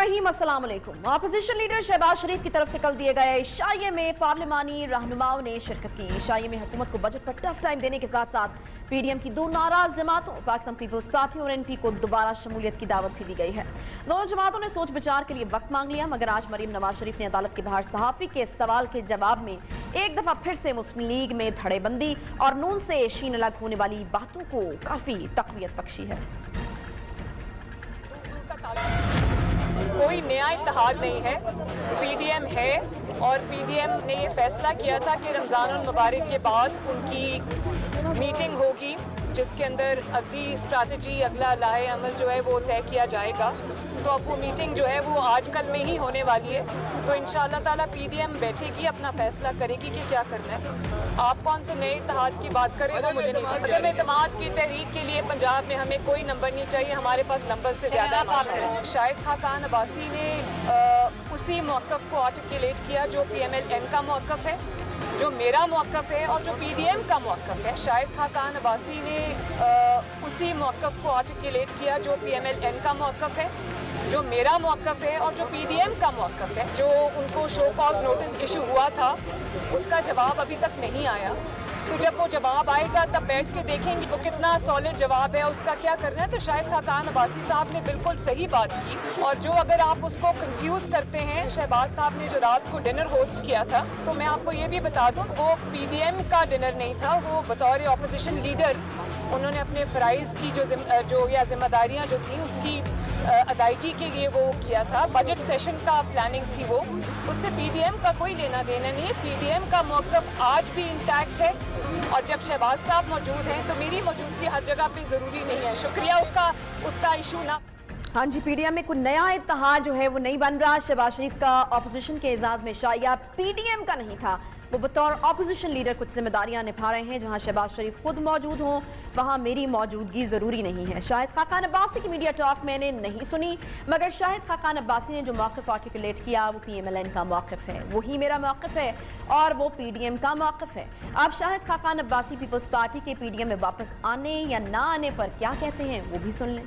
रहीम, अस्सलाम वालेकुम। Opposition leader Shahbaz शरीफ की तरफ से कल दिए गए इशाइये में पार्लिमानी रहनुमाओं ने शिरकत की। इशाइये में हुकूमत को बजट पर टफ टाइम देने के साथ साथ पीडीएम की दो नाराज जमातों पाकिस्तान पीपल्स पार्टी और एनपी को दोबारा शमूलियत की दावत भी दी गई है। दोनों जमातों ने सोच विचार के लिए वक्त मांग लिया, मगर आज मरीम नवाज शरीफ ने अदालत के बाहर सहाफी के सवाल के जवाब में एक दफा फिर से मुस्लिम लीग में धड़ेबंदी और नून से शीन अलग होने वाली बातों को काफी तकवीत बख्शी है। कोई नया इत्तेहाद नहीं है, पीडीएम है और पीडीएम ने ये फैसला किया था कि रमज़ानुल मुबारक के बाद उनकी मीटिंग होगी जिसके अंदर अगली स्ट्रैटेजी, अगला लाहे अमल जो है वो तय किया जाएगा। तो अब वो मीटिंग जो है वो आज कल में ही होने वाली है, तो इंशाअल्लाह ताला पीडीएम बैठेगी, अपना फैसला करेगी कि क्या करना है। आप कौन से नए इत्तेहाद की बात करें वो मुझे नहीं पता। अदम एतमाद की तहरीक के लिए पंजाब में हमें कोई नंबर नहीं चाहिए, हमारे पास नंबर से ज़्यादा है। शाहिद खाकान अब्बासी ने उसी मौक़िफ़ को आर्टिकुलेट किया जो PMLN का मौक़िफ़ है, जो मेरा मौक़िफ़ है और जो PDM का मौक़िफ़ है। शाहिद खाकान अब्बासी ने उसी मौक़िफ़ को आर्टिकुलेट किया जो PMLN का मौक़िफ़ है, जो मेरा मौक़िफ़ है और जो PDM का मौक़िफ़ है। जो उनको शो कॉज नोटिस इशू हुआ था उसका जवाब अभी तक नहीं आया, तो जब वो जवाब आएगा तब बैठ के देखेंगे वो कितना सॉलिड जवाब है, उसका क्या करना है। तो शाहिद खाकान अब्बासी साहब ने बिल्कुल सही बात की, और जो अगर आप उसको कंफ्यूज करते हैं, शहबाज साहब ने जो रात को डिनर होस्ट किया था, तो मैं आपको ये भी बता दूं वो PDM का डिनर नहीं था, वो बतौर ऑपोजिशन लीडर उन्होंने अपने फ़राइज़ की जो या जिम्मेदारियाँ जो थी उसकी अदायगी के लिए वो किया था। बजट सेशन का प्लानिंग थी वो, उससे PDM का कोई लेना देना नहीं है। PDM का मौक़िफ़ आज भी इंटैक्ट है, और जब शहबाज साहब मौजूद हैं तो मेरी मौजूदगी हर जगह पे ज़रूरी नहीं है। शुक्रिया उसका इशू ना। हाँ जी, पीडीएम में कोई नया इत्तेहाद जो है वो नहीं बन रहा। शहबाज शरीफ का अपोजिशन के एजाज में शाया पीडीएम का नहीं था, वो बतौर अपोजिशन लीडर कुछ जिम्मेदारियां निभा रहे हैं। जहां शहबाज शरीफ खुद मौजूद हों वहां मेरी मौजूदगी जरूरी नहीं है। शाहिद खाकान अब्बासी की मीडिया टॉक मैंने नहीं सुनी, मगर शाहिद खाकान अब्बासी ने जो मौक़िफ़ आर्टिकुलेट किया वो PMLN का मौक़िफ़ है, वही मेरा मौक़िफ़ है और वो PDM का मौक़िफ़ है। अब शाहिद खाकान अब्बासी पीपल्स पार्टी के PDM में वापस आने या ना आने पर क्या कहते हैं वो भी सुन लें।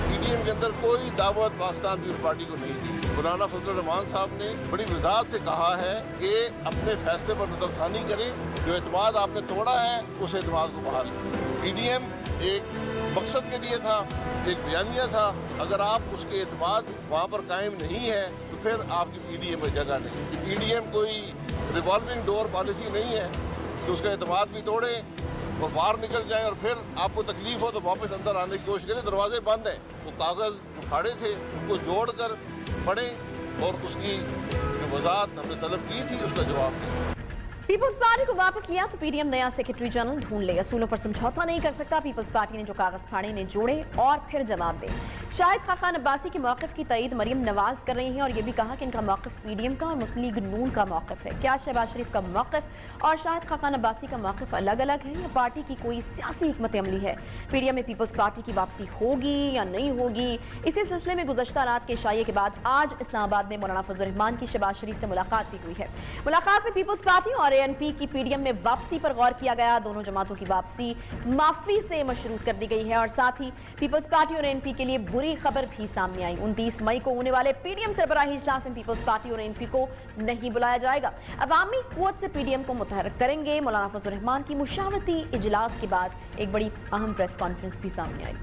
PDM के अंदर कोई दावत पाकिस्तान पीपल्स पार्टी को नहीं दी। मौलाना फजलुर रहमान साहब ने बड़ी वजाहत से कहा है कि अपने फैसले पर नजरसानी करें, जो एतमाद आपने तोड़ा है उस एतमाद को बहाल करें। PDM एक मकसद के लिए था, एक बयानिया था, अगर आप उसके एतमाद वहाँ पर कायम नहीं है तो फिर आपकी PDM में जगह नहीं। PDM कोई रिवॉल्विंग डोर पॉलिसी नहीं है कि उसका एतमाद भी तोड़े और बाहर निकल जाए और फिर आपको तकलीफ हो तो वापस अंदर आने की कोशिश करें। दरवाजे बंद हैं, वो कागज़ उखाड़े थे उनको जोड़कर पढ़ें और उसकी जो वजाहत हमने तलब की थी उसका जवाब दें। पीपल्स पार्टी को वापस लिया तो पीडीएम नया सेक्रेटरी जनरल ढूंढ ले। असूलों पर समझौता नहीं कर सकता। पीपल्स पार्टी ने जो कागज फाड़े ने जोड़े और फिर जवाब दे। शाहिद खाकान अब्बासी के मौक़िफ़ की तईद मरीम नवाज कर रही हैं और ये भी कहा कि इनका मौक़िफ़ PDM का और मुस्लिम लीग नून का मौक़िफ़ है। क्या शहबाज शरीफ का मौक़िफ़ और शाहिद खाकान अब्बासी का मौक़िफ़ अलग अलग है या पार्टी की कोई सियासी हिकमत अमली है? PDM में पीपल्स पार्टी की वापसी होगी या नहीं होगी, इसी सिलसिले में गुज़श्ता रात के इशाइये के बाद आज इस्लामाबाद में मौलाना फजलुर रहमान की शहबाज शरीफ से मुलाकात भी हुई है। मुलाकात में पीपल्स पार्टी और ANP की PDM में वापसी पर गौर किया गया। दोनों जमातों की वापसी माफी से मशरूत कर दी गई है और साथ ही पीपल्स पार्टी और ANP के लिए बुरी खबर भी सामने आई। 29 मई को होने वाले PDM सरबराही इजलास में पीपल्स पार्टी और ANP को नहीं बुलाया जाएगा। अवामी कुव्वत से PDM को मुतहर्रिक करेंगे। मौलाना फजलुर रहमान की मुशावरती इजलास के बाद एक बड़ी अहम प्रेस कॉन्फ्रेंस भी सामने आई।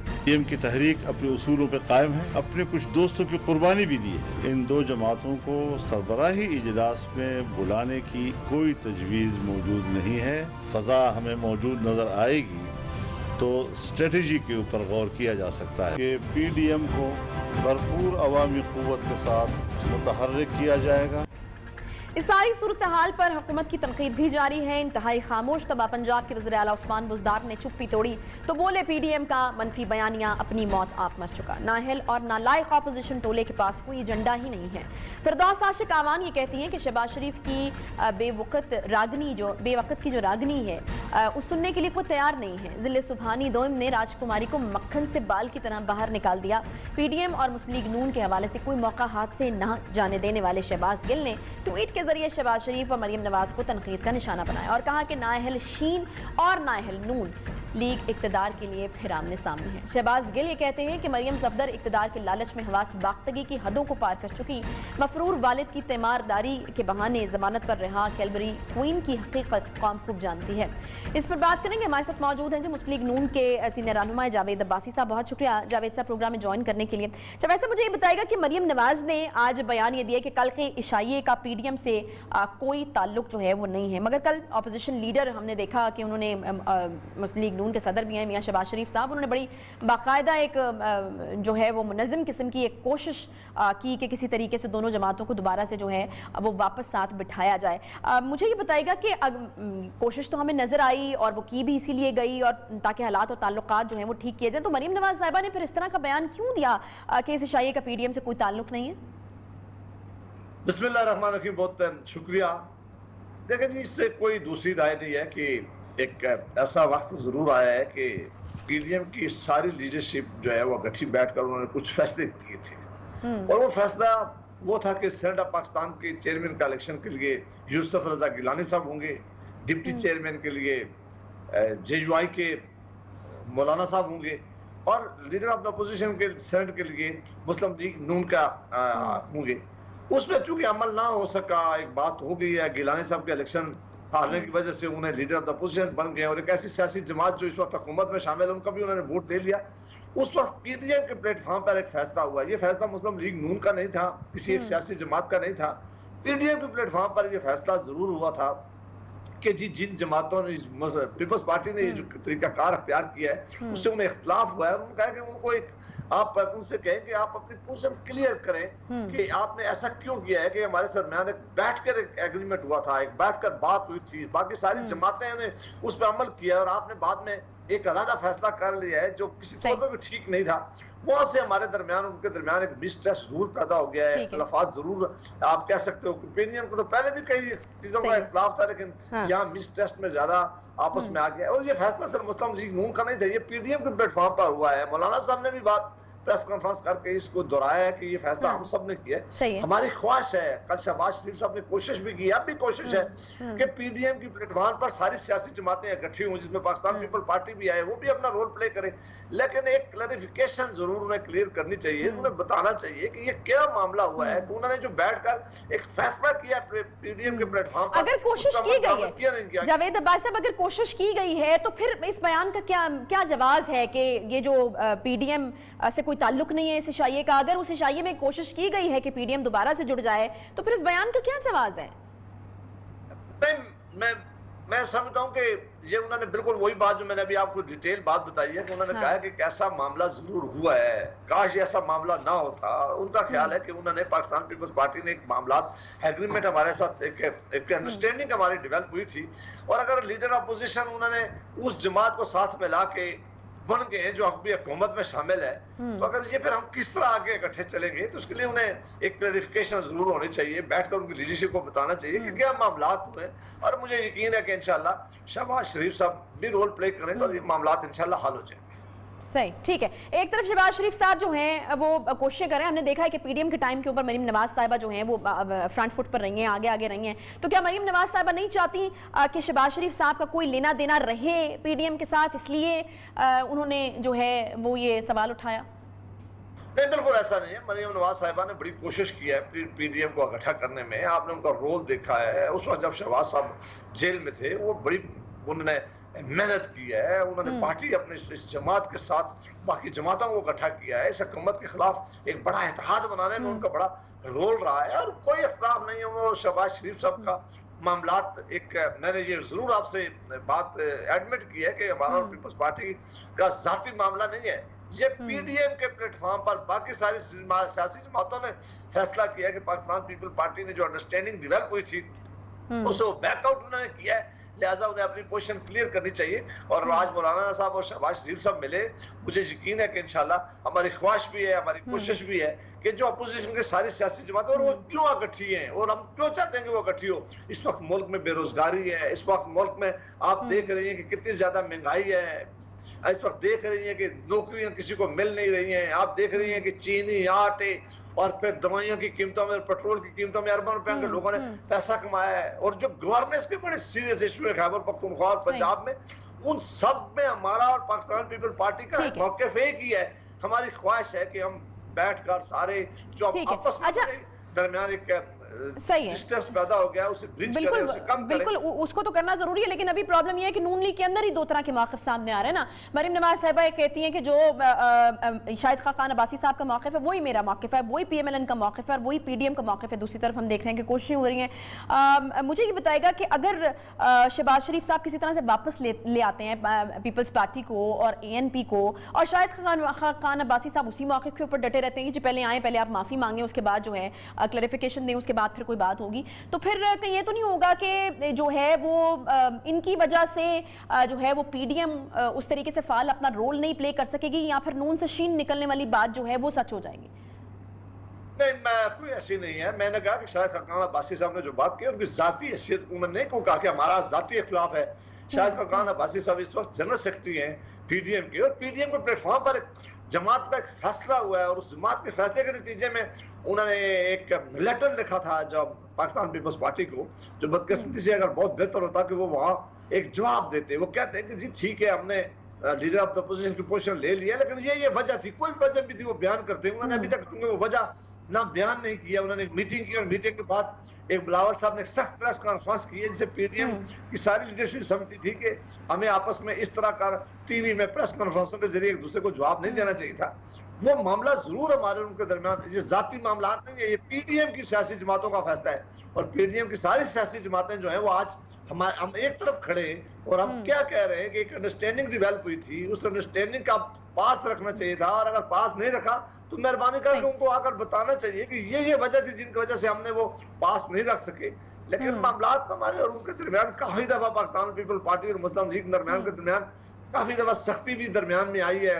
PDM की तहरीक अपने उसूलों पर कायम है, अपने कुछ दोस्तों की कुर्बानी भी दी है। इन दो जमातों को सरबराही इजलास में बुलाने की कोई तजवीज़ मौजूद नहीं है। फ़ज़ा हमें मौजूद नज़र आएगी तो स्ट्रेटजी के ऊपर गौर किया जा सकता है कि PDM को भरपूर अवामी क़ुव्वत के साथ मुतहर्रिक किया जाएगा। इस सारी सूरत हाल पर हुकूमत की तनकीद भी जारी है। इंतहाई खामोश तबा पंजाब के वज़ीर आला उस्मान बुज़दार ने चुप्पी तोड़ी तो बोले PDM का मनफी बयानिया अपनी मौत आप मर चुका। नाअहल और नालायक अपोजिशन टोले के पास कोई एजेंडा ही नहीं है। फिरदौस आशिक आवान ये कहती हैं कि शहबाज शरीफ की बेवक्त की जो रागनी है उस सुनने के लिए कोई तैयार नहीं है। ज़िले सुबहानी दोइम ने राजकुमारी को मक्खन से बाल की तरह बाहर निकाल दिया। PDM और मुस्लिम लीग नून के हवाले से कोई मौका हाथ से न जाने देने वाले शहबाज गिल ने ट्वीट के जरिए शहबाज शरीफ और मरीम नवाज को तनकीद का निशाना बनाया और कहा कि नाअहल शीन और नाअहल नून लीग इक़्तिदार के लिए फिर आमने सामने है। शहबाज गिल ये कहते हैं कि मरियम सफदर इक़्तिदार के लालच में हवास बाख्तगी की हदों को पार कर चुकी, मफरूर वालिद की तीमारदारी के बहाने जमानत पर रहा कैलबरी क्वीन की हकीकत कौम खूब जानती है। इस पर बात करेंगे, हमारे साथ मौजूद हैं जो मुस्लिम लीग नून के सीनियर रहनुमा जावेद अब्बासी साहब। बहुत शुक्रिया जावेद साहब प्रोग्राम में ज्वाइन करने के लिए। जावेद साहब मुझे ये बताएगा कि मरियम नवाज ने आज बयान ये दिया कि कल के इशाइये का पीडीएम से कोई ताल्लुक जो है वो नहीं है, मगर कल अपोजिशन लीडर हमने देखा कि उन्होंने मुस्लिम लीग नून के सदर भी हैं मियां शहबाज शरीफ साहब, उन्होंने बड़ी बाकायदा एक जो है वो मुनज़्ज़म किस्म की एक कोशिश की कि किसी तरीके से दोनों जमातों को दोबारा से जो है वो वापस साथ बिठाया जाए। मुझे ये बताएगा कि कोशिश तो हमें नजर आई और वो की भी इसीलिए गई और ताकि हालात और ताल्लुकात जो हैं वो ठीक किए जाए, तो मरियम नवाज साहिबा ने फिर इस तरह का बयान क्यों दिया कि इस इशाइये का पीडीएम से कोई ताल्लुक नहीं है? बिस्मिल्लाहिर्रहमानिर्रहीम, बहुत शुक्रिया। देखें जी, इससे कोई दूसरी राय नहीं है कि एक ऐसा वक्त जरूर आया है कि पीडीएम की सारी लीडरशिप जो है वो गठरी बैठकर उन्होंने कुछ फैसले किए थे और वो फैसला वो था कि सेनेट ऑफ पाकिस्तान के चेयरमैन का इलेक्शन के लिए यूसुफ रजा गिलानी साहब होंगे, डिप्टी चेयरमैन के लिए जेयूआई के मौलाना साहब होंगे और लीडर ऑफ द अपोजिशन के सेनेट के लिए मुस्लिम लीग नून का होंगे। उसमें चूंकि अमल ना हो सका, एक बात हो गई है, गिलानी साहब के इलेक्शन हारने की वजह से उन्हें लीडर ऑफ द अपोजिशन बन गए और एक ऐसी सियासी जमात जो इस वक्त हुकूमत में शामिल है उनका भी उन्होंने वोट दे लिया। उस वक्त पीडीएम के प्लेटफॉर्म पर एक फैसला हुआ, ये फैसला मुस्लिम लीग नून का नहीं था, किसी एक सियासी जमात का नहीं था, पीडीएम के प्लेटफॉर्म पर यह फैसला जरूर हुआ था कि जी जिन जमातों ने पीपल्स पार्टी ने जो तरीकाकार अख्तियार किया है उससे उन्हें इख्तिलाफ हुआ है। उन्होंने कहा कि उनको एक आप उनसे कहें कि आप अपनी पोजीशन क्लियर करें कि आपने ऐसा क्यों किया है कि हमारे दरमियान एक बैठकर एक एग्रीमेंट हुआ था, एक बैठकर बात हुई थी, बाकी सारी जमातें ने उस पर अमल किया और आपने बाद में एक अलग फैसला कर लिया है जो किसी तौर पर भी ठीक नहीं था। वहां से हमारे दरमियान उनके दरमियान एक मिसट्रस्ट जरूर पैदा हो गया है, इख्तिलाफात जरूर आप कह सकते हो। ओपिनियन को तो पहले भी कई चीजों का इख्तिलाफ था लेकिन यहाँ मिसट्रस्ट में ज्यादा आपस में आ गया और ये फैसला सिर्फ मुस्लिम लीग नून का नहीं था, ये पीडीएम के प्लेटफॉर्म पर हुआ है। मौलाना साहब ने भी बात प्रेस कॉन्फ्रेंस करके इसको दोहराया है कि ये फैसला हम सब ने किया है। हमारी ख्वाहिश है, कल शहबाज शरीफ साहब ने कोशिश भी की, अब भी कोशिश है कि पीडीएम की प्लेटफॉर्म पर सारी सियासी जमातें इकट्ठी हों जिसमें पाकिस्तान पीपल पार्टी भी आए, वो भी अपना रोल प्ले करे, लेकिन एक क्लैरिफिकेशन जरूर उन्हें क्लियर करनी चाहिए, उन्हें बताना चाहिए कि ये क्या मामला हुआ है कि उन्होंने जो बैठकर एक फैसला किया पीडीएम के प्लेटफॉर्म पर। अगर कोशिश की गई है जावेद अब्बास साहब, अगर कोशिश की गई है तो फिर इस बयान का क्या जवाब है कि ये जो पीडीएम से कोई ताल्लुक नहीं है इस इशाइये का? अगर उस इशाइये में कोशिश की गई है कि पीडीएम दोबारा से जुड़ जाए तो फिर इस बयान का क्या जवाब है? मैं समझता हूं कि ये उन्होंने बिल्कुल वही बात जो मैंने अभी आपको डिटेल बात बताई है कि उन्होंने कहा है कि ऐसा मामला जरूर हुआ है, काश ऐसा मामला ना होता। उनका ख्याल है कि उन्होंने पाकिस्तान पीपल्स पार्टी ने एक मामला एग्रीमेंट हमारे साथ एक अंडरस्टैंडिंग हमारी डेवलप हुई थी और अगर लीडर अपोजिशन उन्होंने उस जमात को साथ में ला के बन गए हैं जो अभी हुकूमत में शामिल है, तो अगर ये फिर हम किस तरह आगे इकट्ठे चलेंगे तो उसके लिए उन्हें एक क्लैरिफिकेशन जरूर होनी चाहिए, बैठकर उनकी लीडरशिप को बताना चाहिए कि क्या मामलात हुए और मुझे यकीन है कि इंशाल्लाह शहबाज शरीफ साहब भी रोल प्ले करेंगे और ये मामलात इंशाल्लाह हल हो जाएंगे। सही, ठीक है। एक तरफ शहबाज शरीफ साहब जो हैं वो कोशिशें कर रहे हैं, हमने देखा है कि पीडीएम के टाइम के ऊपर मरियम नवाज साहिबा जो हैं वो फ्रंट फुट पर रही हैं, आगे रही हैं, तो क्या मरियम नवाज साहिबा नहीं चाहती कि शहबाज शरीफ साहब का कोई लेना देना रहे पीडीएम के साथ, इसलिए उन्होंने जो है वो ये सवाल उठाया? नहीं, बिल्कुल ऐसा नहीं है। मरियम नवाज साहिबा ने बड़ी कोशिश की है पीडीएम को इकट्ठा करने में, आपने उनका रोल देखा है। उस वक्त जब शहबाज साहब जेल में थे वो बड़ी उन्होंने मेहनत की है, उन्होंने पार्टी अपने इस जमात के साथ बाकी जमातों को इकट्ठा किया है, इस हुकूमत के खिलाफ एक बड़ा इत्तेहाद बनाने में उनका बड़ा रोल रहा है और कोई इख्तिलाफ नहीं है। वो शहबाज शरीफ साहब का मामलात एक मैंने ये जरूर आपसे बात एडमिट की है कि हमारा पीपल्स पार्टी का जाती मामला नहीं है, ये पीडीएम के प्लेटफॉर्म पर बाकी सारी सियासी जमातों ने फैसला किया कि पाकिस्तान पीपल पार्टी ने जो अंडरस्टैंडिंग डेवलप हुई थी उसको बैकआउट उन्होंने किया है, लिहाजा उन्हें अपनी पोजीशन क्लियर करनी चाहिए। और आज मौलाना साहब और शहबाज शरीफ साहब मिले, मुझे यकीन है कि इंशाल्लाह हमारी ख्वाहिश भी है, हमारी कोशिश भी है कि जो अपोजिशन के सारी सियासी जमातें और वो क्यों इकट्ठी हैं और हम क्यों चाहते हैं कि वो इकट्ठी हो। इस वक्त मुल्क में बेरोजगारी है, इस वक्त मुल्क में आप देख रही हैं कि कितनी ज्यादा महंगाई है, इस वक्त देख रही हैं कि नौकरियां किसी को मिल नहीं रही हैं, आप देख रही हैं कि चीनी, आटे और फिर दवाइयों की कीमतों में, पेट्रोल की कीमतों में अरबों रुपए के लोगों ने पैसा कमाया है। और जो गवर्नेंस के बड़े सीरियस इशू है खैबर पख्तूनख्वा और पंजाब में, ان سب میں ہمارا اور پاکستان پیپل پارٹی کا ٹھیک ہے۔ موقف ایک ہی ہے. ہماری خواہش ہے کہ ہم بیٹھ کر سارے جو ٹھیک ہے۔ آپس میں اچھا، درمیان ایک صحیح ہے، ڈسٹینس پیدا ہو گیا اسے برج کرے، اسے کم کرے. بالکل اس کو تو کرنا ضروری ہے، لیکن ابھی پرابلم یہ ہے کہ نون لیگ کے اندر ہی دو طرح کے موقف سامنے آ رہے ہیں نا. مریم نواز صاحبہ یہ کہتی ہیں کہ جو شاہد خاقان عباسی صاحب کا موقف ہے وہی میرا موقف ہے، وہی پی ایم ایل این کا موقف ہے اور وہی پی ڈی ایم کا موقف ہے. دوسری طرف ہم دیکھ رہے ہیں کہ کوششیں ہو رہی ہیں. مجھے یہ بتائے گا کہ اگر شہباز شریف صاحب کسی طرح سے واپس لے آتے ہیں پیپلز پارٹی کو اور اے این پی کو، اور شاہد خاقان عباسی صاحب اسی موقف کے اوپر ڈٹے رہتے ہیں کہ جی پہلے آئیں، پہلے آپ معافی مانگیں، اس کے بعد جو ہے کلیریفیکیشن دیں، اس کے بعد پھر کوئی بات ہوگی، تو پھر کہیں یہ تو نہیں ہوگا کہ جو ہے وہ ان کی وجہ سے جو ہے وہ پی ڈی ایم اس طریقے سے فعال اپنا رول نہیں پلے کر سکے گی، یا پھر نون سے شین نکلنے والی بات جو ہے وہ سچ ہو جائے گی؟ نہیں، کوئی ایسی نہیں ہے. میں نے کہا کہ شاہد خاقان عباسی صاحب نے جو بات کی ان کی ذاتی حیثیت، انہوں نے کہا کہ ہمارا ذاتی اختلاف ہے. شاہد خاقان عباسی صاحب اس وقت جنرل سیکرٹری ہیں پی ڈی ایم کے، اور پی ڈی ایم کے پلیٹ فارم پر جماعت کا ایک فیصلہ ہوا ہے، اور اس جماعت کے فیصلے کے نتیجے میں انہوں نے ایک لیٹر لکھا تھا جو پاکستان پیپلز پارٹی کو، جو بدقسمتی سے اگر بہت بہتر ہوتا کہ وہ وہاں ایک جواب دیتے. وہ کہتے ہیں کہ جی ٹھیک ہے، ہم نے لیڈر آف دا اپوزیشن کی پوزیشن لے لیا، لیکن یہ وجہ تھی، کوئی وجہ بھی تھی وہ بیان کرتے ہیں. انہوں نے ابھی تک چونکہ وہ وجہ نہ بیان نہیں کیا. انہوں نے میٹنگ کی، اور میٹنگ کے بعد ایک بلاول صاحب نے سخت پریس کانفرنس کی ہے، جسے پی ڈی ایم کی ساری لیڈرشپ سمجھتی تھی کہ ہمیں آپس میں اس طرح کر ٹی وی میں پریس کانفرنسوں کے ذریعے ایک دوسرے کو جواب نہیں دینا چاہیے تھا. وہ معاملہ ضرور ہمارے ان کے درمیان یہ ذاتی معاملات نہیں ہے، یہ پی ڈی ایم کی سیاسی جماعتوں کا فیصلہ ہے. اور پی ڈی ایم کی ساری سیاسی جماعتیں جو ہیں وہ آج ہم ایک طرف کھڑے ہیں، اور ہم کیا کہہ رہے ہیں کہ ایک انڈرسٹینڈنگ ڈیولپ ہوئی تھی، اس انڈرسٹینڈنگ کا پاس رکھنا چاہیے تھا، اور اگر پاس نہیں رکھا تو مہربانی کر کے ان کو آ کر بتانا چاہیے کہ یہ وجہ تھی جن کی وجہ سے ہم نے وہ پاس نہیں رکھ سکے. لیکن معاملات ہمارے اور ان کے درمیان کافی دفعہ پاکستان پیپل پارٹی اور مسلم لیگ درمیان کے درمیان کافی دفعہ سختی بھی درمیان میں آئی ہے.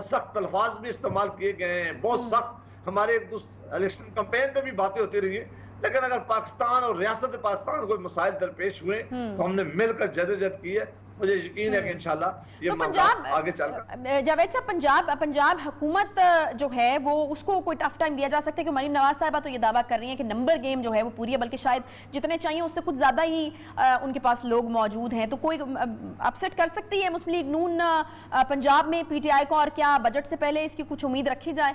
سخت الفاظ بھی استعمال کیے گئے ہیں، بہت سخت ہمارے ایک دوسرے الیکشن کمپین میں بھی باتیں ہوتی رہی ہیں. لیکن اگر پاکستان اور ریاست پاکستان کو مسائل درپیش ہوئے تو ہم نے مل کر جدوجہد کی ہے. مجھے یقین ہے کہ انشاءاللہ یہ معاملات آگے چل کر. جاوید صاحب، پنجاب حکومت جو ہے وہ اس کو کوئی ٹف ٹائم دیا جا سکتا ہے کہ مریم نواز صاحبہ تو یہ دعویٰ کر رہی ہیں کہ نمبر گیم جو ہے وہ پوری ہے، بلکہ شاید جتنے چاہیے اس سے کچھ زیادہ ہی ان کے پاس لوگ موجود ہیں، تو کوئی اپسیٹ کر سکتی ہے مسلم لیگ نون پنجاب میں پی ٹی آئی کو، اور کیا بجٹ سے پہلے اس کی کچھ امید رکھی جائے؟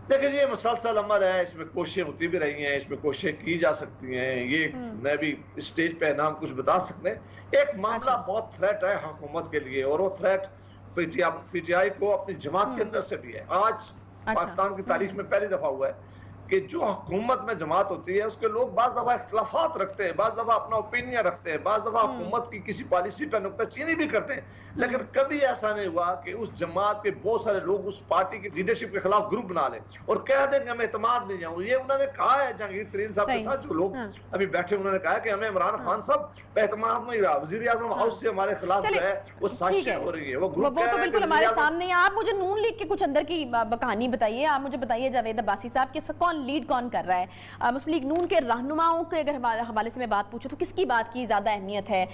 دیکھیں یہ مسلسل عمل ہے، اس میں کوششیں ہوتی بھی رہی ہیں، اس میں کوششیں کی جا سکتی ہیں. یہ میں بھی اسٹیج پہ نام کچھ بتا سکتے ہیں. ایک معاملہ بہت تھریٹ ہے حکومت کے لیے، اور وہ تھریٹ پی ٹی آئی کو اپنی جماعت کے اندر سے بھی ہے. آج پاکستان کی تاریخ میں پہلی دفعہ ہوا ہے کہ جو حکومت میں جماعت ہوتی ہے اس کے لوگ بعض دفعہ اختلافات رکھتے ہیں، بعض دفعہ اپنا اوپینین رکھتے ہیں، بعض دفعہ حکومت کی کسی پالیسی پہ نکتہ چینی بھی کرتے ہیں. لیکن کبھی ایسا نہیں ہوا کہ اس جماعت کے بہت سارے لوگ اس پارٹی کی لیڈرشپ کے خلاف گروپ بنا لیں اور کہہ دیں کہ ہمیں اعتماد نہیں جاؤں. یہ انہوں نے کہا ہے جہانگیر ترین صاحب کے ساتھ جو لوگ ابھی بیٹھے، انہوں نے کہا کہ ہمیں عمران خان صاحب پہ اعتماد نہیں رہا، وزیر اعظم ہاؤس سے ہمارے خلاف جو ہے وہ سازشیں ہو رہی ہے. وہ گروپ تو بالکل ہمارے سامنے ہے. آپ مجھے نون لیگ کے کچھ اندر کی کہانی بتائیے. آپ مجھے بتائیے جاوید عباسی صاحب کہ کون لیڈ کون کر رہا ہے؟ مسلم لیگ نون کے رہنماؤں کے اگر حوالے سے میں بات پوچھوں تو کس کی بات کی زیادہ اہمیت ہے،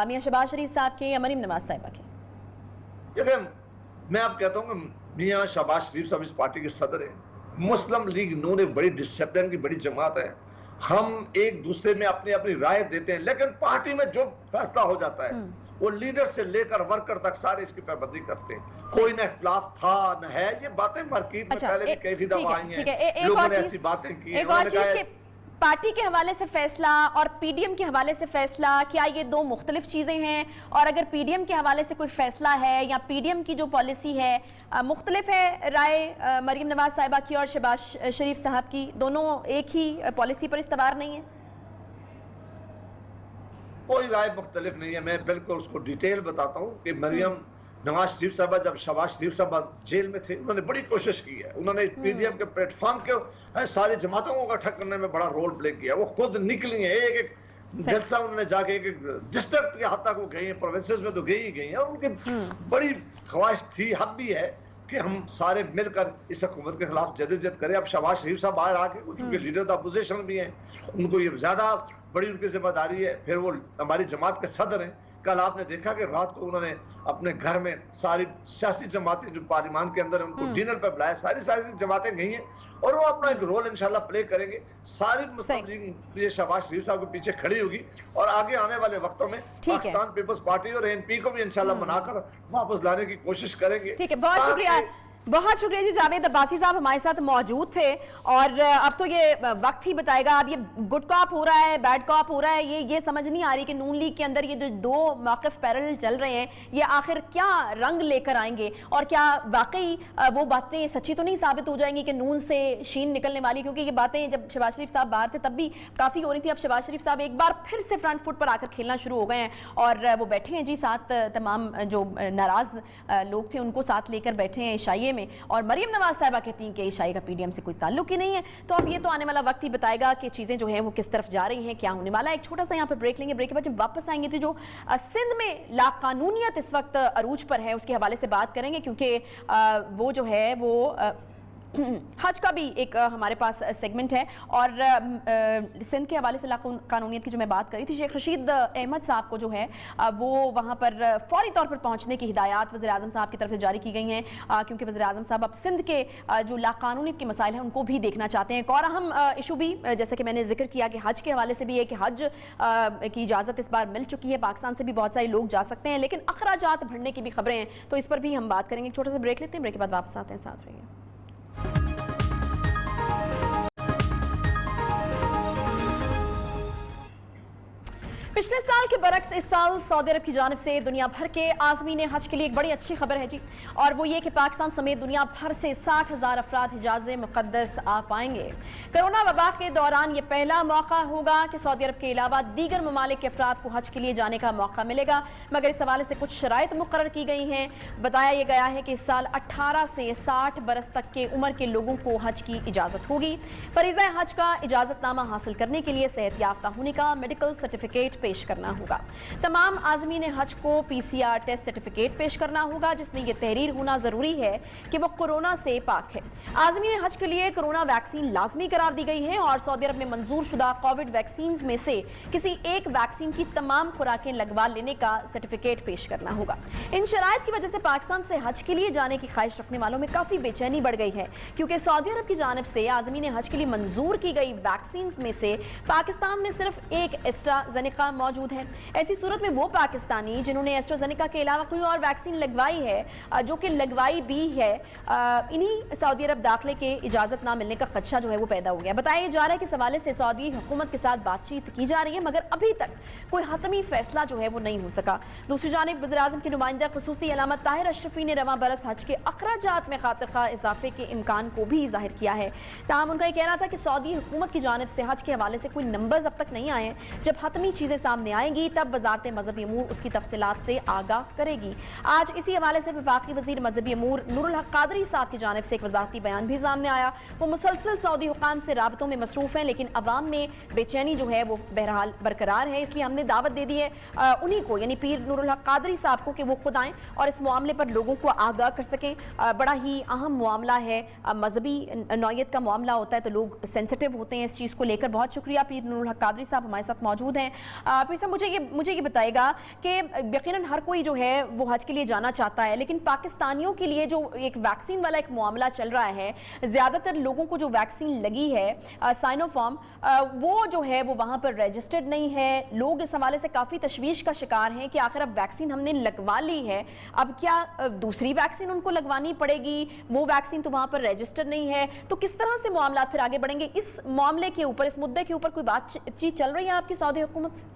میاں شہباز شریف صاحب کے یا مریم نواز صاحبہ کے؟ دیکھیں میں آپ کہتا ہوں کہ میاں شہباز شریف صاحب اس پارٹی کے صدر ہیں. مسلم لیگ نون ایک بڑی ڈسپلن کی بڑی جماعت ہے. ہم ایک دوسرے میں اپنی اپنی رائے دیتے ہیں، لیکن پارٹی میں جو فیصلہ ہو جاتا ہے وہ لیڈر سے لے کر ورکر تک سارے اس کی پابندی کرتے ہیں. کوئی نہ اختلاف تھا نہ ہے. یہ باتیں مارکیٹ میں پہلے بھی کئی دفعہ آئی ہیں، لوگوں نے ایسی باتیں کی ہیں. پارٹی کے حوالے سے فیصلہ اور پی ڈی ایم کے حوالے سے فیصلہ، کیا یہ دو مختلف چیزیں ہیں؟ اور اگر پی ڈی ایم کے حوالے سے کوئی فیصلہ ہے یا پی ڈی ایم کی جو پالیسی ہے مختلف ہے رائے مریم نواز صاحبہ کی اور شہباز شریف صاحب کی، دونوں ایک ہی پالیسی پر استوار نہیں ہے؟ کوئی رائے مختلف نہیں ہے. میں بالکل اس کو ڈیٹیل بتاتا ہوں کہ مریم نواز شریف صاحبہ جب شہباز شریف صاحبہ جیل میں تھے انہوں نے بڑی کوشش کی ہے. انہوں نے پی ڈی ایم کے پلیٹ فارم کے ساری جماعتوں کو اکٹھا کرنے میں بڑا رول پلے کیا. وہ خود نکلی ہیں، ایک ایک جلسہ انہوں نے جا کے ایک ڈسٹرکٹ کے حد تک وہ گئی ہیں، پروونسز میں تو گئی ہی گئی ہیں. اور ان کی بڑی خواہش تھی، حق بھی ہے کہ ہم سارے مل کر اس حکومت کے خلاف جدوجہد کریں. اب شہباز شریف صاحب باہر آ کے چونکہ لیڈر اپوزیشن بھی ہیں، ان کو یہ زیادہ بڑی ان کی ذمہ داری ہے. پھر وہ ہماری جماعت کے صدر ہیں، कल आपने देखा कि रात को उन्होंने अपने घर में सारी सियासी जमातें जो पार्लियामान के अंदर उनको डिनर पर बुलाया, सारी जमातें गई हैं और वो अपना एक रोल इंशाल्लाह प्ले करेंगे। सारी मुस्लिम ये शहबाज शरीफ साहब के पीछे खड़ी होगी और आगे आने वाले वक्तों में पाकिस्तान पीपल्स पार्टी और एनपी को भी इंशाल्लाह मनाकर वापस लाने की कोशिश करेंगे। ठीक है, बहुत शुक्रिया, बहुत शुक्रिया जी। जावेद अब्बासी साहब हमारे साथ मौजूद थे और अब तो ये वक्त ही बताएगा अब ये गुड कॉप हो रहा है, बैड कॉप हो रहा है, ये समझ नहीं आ रही कि नून लीग के अंदर ये जो दो मौक़िफ़ पैरेलल चल रहे हैं ये आखिर क्या रंग लेकर आएंगे और क्या वाकई वो बातें सच्ची तो नहीं साबित हो जाएंगी कि नून से शीन निकलने वाली, क्योंकि ये बातें जब शहबाज शरीफ साहब बाहर थे तब भी काफ़ी हो रही थी। अब शहबाज शरीफ साहब एक बार फिर से फ्रंट फुट पर आकर खेलना शुरू हो गए हैं और वो बैठे हैं जी साथ तमाम जो नाराज़ लोग थे उनको साथ लेकर बैठे हैं इशाइये में, और मरियम नवाज साहिबा कहती हैं कि इशाई का पीडीएम से कोई ताल्लुक ही नहीं है। तो अब ये तो आने वाला वक्त ही बताएगा कि चीजें जो है वो किस तरफ जा रही हैं, क्या होने वाला है। एक छोटा सा यहाँ पर ब्रेक लेंगे, ब्रेक के बाद जब वापस आएंगे तो जो सिंध में लाकानूनियत इस वक्त अरूज पर है उसके हवाले से बात करेंगे, क्योंकि वो जो है वो हज का भी एक हमारे पास सेगमेंट है और सिंध के हवाले से कानूनियत की जो मैं बात करी थी, शेख रशीद अहमद साहब को जो है वो वहाँ पर फौरी तौर पर पहुँचने की हिदायत वज़ीर आज़म साहब की तरफ से जारी की गई हैं, क्योंकि वज़ीर आज़म साहब अब सिंध के जो लाकानूनियत के मसाइल हैं उनको भी देखना चाहते हैं। एक और अहम इशू भी जैसे कि मैंने जिक्र किया कि हज के हवाले से भी है कि हज की इजाज़त इस बार मिल चुकी है, पाकिस्तान से भी बहुत सारे लोग जा सकते हैं, लेकिन अखराजात बढ़ने की भी खबरें हैं, तो इस पर भी हम बात करेंगे। एक छोटा सा ब्रेक लेते हैं, ब्रेक के बाद वापस आते हैं, साथ रहिए। पिछले साल के बरक्स इस साल सऊदी अरब की जानिब से दुनिया भर के आज़मीन हज के लिए एक बड़ी अच्छी खबर है जी, और वो ये कि पाकिस्तान समेत दुनिया भर से 60,000 अफराद हिजाज़ मुक़द्दस आ पाएंगे। कोरोना वबा के दौरान ये पहला मौका होगा कि सऊदी अरब के अलावा दीगर ममालिक के अफराद को हज के लिए जाने का मौका मिलेगा, मगर इस हवाले से कुछ शराइत मुकर्रर की गई हैं। बताया यह गया है कि इस साल 18 से 60 बरस तक के उम्र के लोगों को हज की इजाज़त होगी। फरीज़ा हज का इजाज़तनामा हासिल करने के लिए सेहत याफ्ता होने का मेडिकल सर्टिफिकेट पेश करना होगा। तमाम आज़मीन हज को PCR टेस्ट सर्टिफिकेट पेश करना होगा, जिसमें यह तहरीर होना जरूरी है कि वो कोरोना से पाक है। आज़मीन हज के लिए कोरोना वैक्सीन लाजमी करार दी गई है और सऊदी अरब में मंजूर शुदा कोविड वैक्सीन में से किसी एक वैक्सीन की तमाम खुराकें लगवा लेने का सर्टिफिकेट पेश करना होगा। इन शराइत की वजह से पाकिस्तान से हज के लिए जाने की ख्वाहिश रखने वालों में काफी बेचैनी बढ़ गई है, क्योंकि सऊदी अरब की जानिब से आज़मीन हज के लिए मंजूर की गई वैक्सीन में से पाकिस्तान में सिर्फ एक एस्ट्राजेनेका मौजूद है। ऐसी सूरत में वो पाकिस्तानी जिन्होंने एस्ट्राजेनेका के अलावा कोई और वैक्सीन लगवाई है, जो कि लगवाई भी है, इन्हीं सऊदी अरब दाखिले के इजाजत ना मिलने का खदशा जो है वो पैदा हो गया। बताया जा रहा है कि इस हवाले से सऊदी हुकूमत के साथ बातचीत की जा रही है, मगर अभी तक कोई हतमी फैसला जो है वो नहीं हो सका। दूसरी जानिब वज़ीर आज़म के नुमाइंदा खुसूसी अलामत ताहिर अशरफी ने रवां बरस हज के अखराजात में खातिर खा इजाफे के इम्कान को भी जाहिर किया है। ताहम उनका यह कहना था कि सऊदी हुकूमत की जानिब से हज के हवाले से कोई नंबर्स अब तक नहीं आए हैं, जब हतमी चीजें सामने आएंगी तब वज़ारत मज़हबी अमूर उसकी तफसीलात से आगाह करेगी। आज इसी हवाले से वफाकी वज़ीर मज़हबी अमूर नूरुल हक कादरी साहब की जानिब से एक वज़ाहती बयान भी सामने आया। वो मुसलसल सऊदी हुकाम से राबतों में मसरूफ हैं, लेकिन अवाम में बेचैनी जो है वो बहरहाल बरकरार है, इसलिए हमने दावत दे दी है उन्हीं को, यानी पीर नूरुल हक कादरी साहब को, कि वो खुद आएँ और इस मामले पर लोगों को आगाह कर सकें। बड़ा ही अहम मामला है, मजहबी नौयत का मामला होता है तो लोग सेंसिटिव होते हैं इस चीज़ को लेकर। बहुत शुक्रिया, पीर नूरुल हक कादरी साहब हमारे साथ मौजूद हैं। पीर साहब मुझे ये बताएगा कि यकीनन हर कोई जो है वो हज के लिए जाना चाहता है, लेकिन पाकिस्तानियों के लिए जो एक वैक्सीन वाला एक मामला चल रहा है, ज़्यादातर लोगों को जो वैक्सीन लगी है साइनोफार्म, वो जो है वो वहाँ पर रजिस्टर्ड नहीं है। लोग इस हवाले से काफ़ी तशवीश का शिकार हैं कि आखिर अब वैक्सीन हमने लगवा ली है, अब क्या दूसरी वैक्सीन उनको लगवानी पड़ेगी, वो वैक्सीन तो वहाँ पर रजिस्टर्ड नहीं है, तो किस तरह से मामला फिर आगे बढ़ेंगे? इस मामले के ऊपर, इस मुद्दे के ऊपर कोई बातचीत चल रही है आपकी सऊदी हुकूमत से?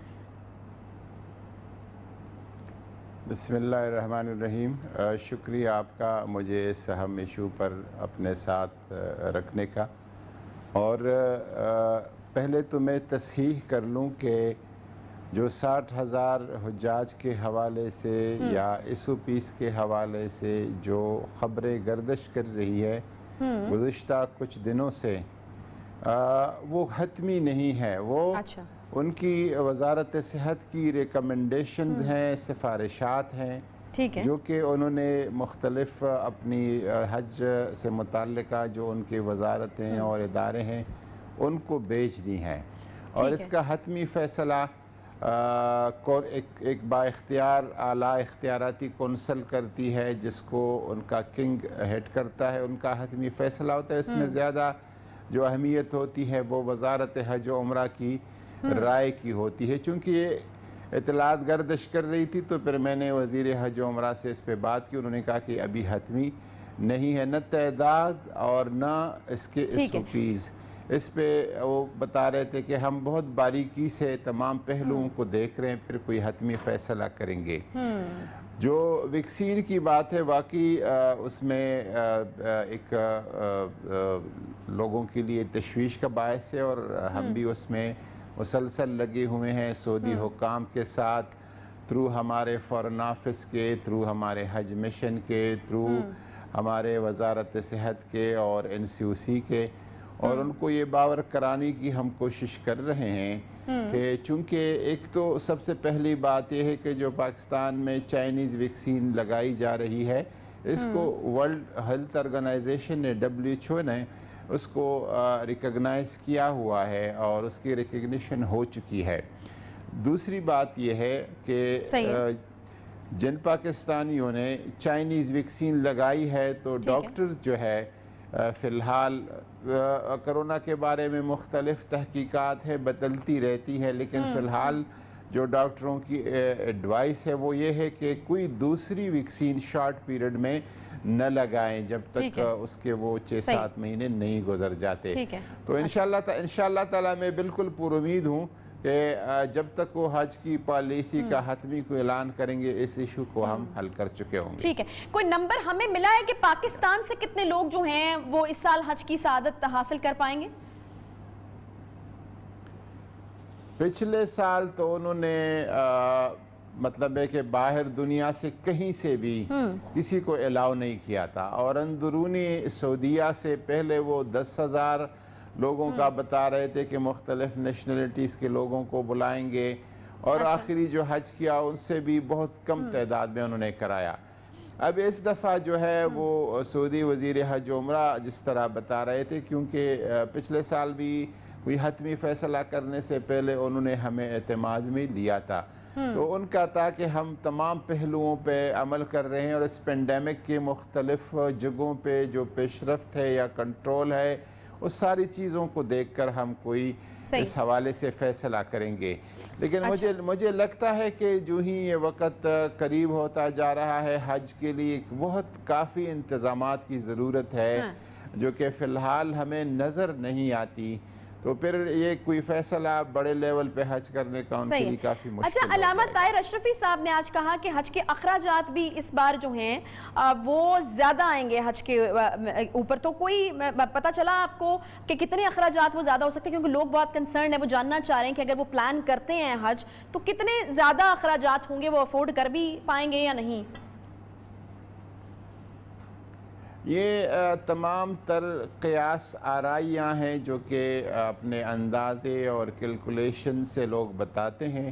बिस्मिल्लाहिर्रहमानिर्रहीम। शुक्रिया आपका मुझे इस अहम इशू पर अपने साथ रखने का। और पहले तो मैं तस्हीह कर लूँ कि जो 60,000 हुज्जाज के हवाले से या SOPs के हवाले से जो ख़बरें गर्दिश कर रही है गुज़िश्ता कुछ दिनों से, वो हतमी नहीं है। वो उनकी वज़ारत सेहत की रिकमेंडेशंस हैं, सिफारिशात हैं, ठीक है, जो कि उन्होंने मुख्तलिफ अपनी हज से मुताल्लिका जो उनकी वज़ारतें और इदारे हैं उनको भेज दी हैं, और इसका हतमी फ़ैसला ایک بااختیار اعلیٰ اختیاراتی کونسل کرتی ہے جس کو ان کا کنگ ہیڈ کرتا ہے، ان کا حتمی فیصلہ ہوتا ہے۔ اس میں زیادہ جو اہمیت ہوتی ہے وہ وزارت حج و عمرہ کی رائے کی ہوتی ہے۔ چونکہ یہ اطلاعات گردش کر رہی تھی تو پھر میں نے وزیر حج و عمرہ سے اس پہ بات کی، انہوں نے کہا کہ ابھی حتمی نہیں ہے، نہ تعداد اور نہ اس کے SOPs۔ اس پہ وہ بتا رہے تھے کہ ہم بہت باریکی سے تمام پہلوؤں کو دیکھ رہے ہیں، پھر کوئی حتمی فیصلہ کریں گے۔ جو ویکسین کی بات ہے واقعی اس میں ایک لوگوں کے لیے تشویش کا باعث ہے، اور ہم بھی اس میں مسلسل لگے ہوئے ہیں سعودی حکام کے ساتھ، تھرو ہمارے فارن آفس کے، تھرو ہمارے حج مشن کے، تھرو ہمارے وزارت صحت کے اور NCOC کے، اور ان کو یہ باور کرانے کی ہم کوشش کر رہے ہیں کہ چونکہ ایک تو سب سے پہلی بات یہ ہے کہ جو پاکستان میں چائنیز ویکسین لگائی جا رہی ہے، اس کو ورلڈ ہیلتھ آرگنائزیشن نے WHO نے اس کو ریکگنائز کیا ہوا ہے اور اس کی ریکگنیشن ہو چکی ہے۔ دوسری بات یہ ہے کہ جن پاکستانیوں نے چائنیز ویکسین لگائی ہے تو ڈاکٹرز جو ہے فی الحال کرونا کے بارے میں مختلف تحقیقات ہے، بدلتی رہتی ہے، لیکن فی الحال جو ڈاکٹروں کی ایڈوائس ہے وہ یہ ہے کہ کوئی دوسری ویکسین شارٹ پیریڈ میں نہ لگائیں جب تک اس کے وہ 6-7 مہینے نہیں گزر جاتے۔ تو انشاءاللہ تعالی میں بالکل پر امید ہوں کہ جب تک وہ حج کی پالیسی کا حتمی کو اعلان کریں گے اس ایشو کو ہم حل کر چکے ہوں گے۔ ٹھیک ہے، کوئی نمبر ہمیں ملا ہے کہ پاکستان سے کتنے لوگ جو ہیں وہ اس سال حج کی سعادت حاصل کر پائیں گے؟ پچھلے سال تو انہوں نے مطلب ہے کہ باہر دنیا سے کہیں سے بھی کسی کو الاؤ نہیں کیا تھا، اور اندرونی سعودیہ سے پہلے وہ 10,000 لوگوں کا بتا رہے تھے کہ مختلف نیشنلٹیز کے لوگوں کو بلائیں گے، اور آخری جو حج کیا ان سے بھی بہت کم تعداد میں انہوں نے کرایا۔ اب اس دفعہ جو ہے وہ سعودی وزیر حج و عمرہ جس طرح بتا رہے تھے، کیونکہ پچھلے سال بھی کوئی حتمی فیصلہ کرنے سے پہلے انہوں نے ہمیں اعتماد میں لیا تھا، تو ان کا تھا کہ ہم تمام پہلوؤں پہ عمل کر رہے ہیں، اور اس پینڈیمک کے مختلف جگہوں پہ جو پیش رفت ہے یا کنٹرول ہے اس ساری چیزوں کو دیکھ کر ہم کوئی اس حوالے سے فیصلہ کریں گے۔ لیکن مجھے لگتا ہے کہ جو ہی یہ وقت قریب ہوتا جا رہا ہے حج کے لیے بہت کافی انتظامات کی ضرورت ہے جو کہ فی الحال ہمیں نظر نہیں آتی، تو پھر یہ کوئی فیصلہ بڑے لیول پہ حج کرنے کا ان کے لیے کافی مشکل اچھا، علامہ طاہر اشرفی صاحب نے آج کہا کہ حج کے اخراجات بھی اس بار جو ہیں وہ زیادہ آئیں گے حج کے اوپر، تو کوئی پتہ چلا آپ کو کہ کتنے اخراجات وہ زیادہ ہو سکتے ہیں؟ کیونکہ لوگ بہت کنسرن ہیں، وہ جاننا چاہ رہے ہیں کہ اگر وہ پلان کرتے ہیں حج تو کتنے زیادہ اخراجات ہوں گے، وہ افورڈ کر بھی پائیں گے یا نہیں؟ یہ تمام تر قیاس آرائیاں ہیں جو کہ اپنے اندازے اور کیلکولیشن سے لوگ بتاتے ہیں۔